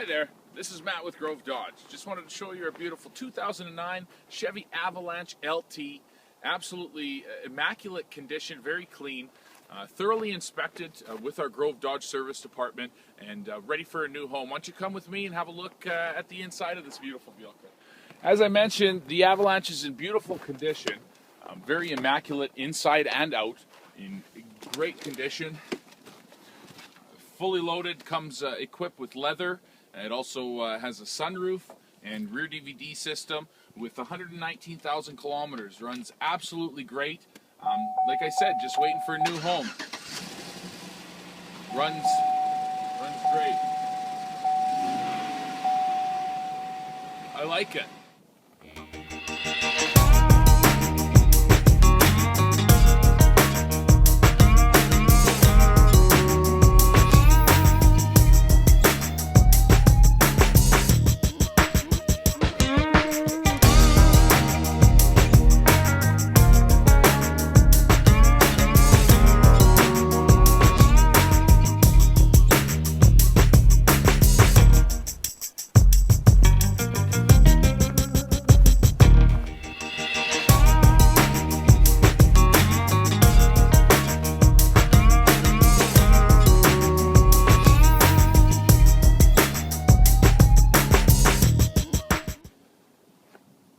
there, this is Matt with Grove Dodge. Just wanted to show you our beautiful 2009 Chevy Avalanche Lt. Absolutely immaculate condition, very clean, thoroughly inspected with our Grove Dodge service department, and ready for a new home. Why don't you come with me and have a look at the inside of this beautiful vehicle. As I mentioned, the Avalanche is in beautiful condition, very immaculate inside and out, in great condition. Fully loaded, comes equipped with leather. It also has a sunroof and rear DVD system with 119,000 kilometers. Runs absolutely great. Like I said, just waiting for a new home. Runs great. I like it.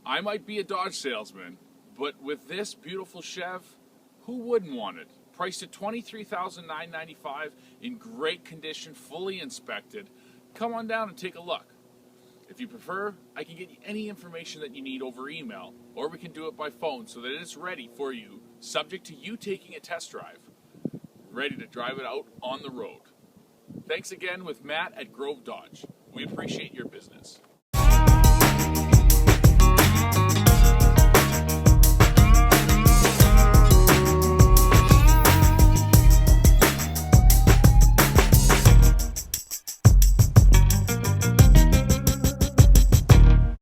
I might be a Dodge salesman, but with this beautiful Chev, who wouldn't want it? Priced at $23,995, in great condition, fully inspected. Come on down and take a look. If you prefer, I can get you any information that you need over email, or we can do it by phone so that it's ready for you, subject to you taking a test drive. Ready to drive it out on the road. Thanks again with Matt at Grove Dodge. We appreciate your business.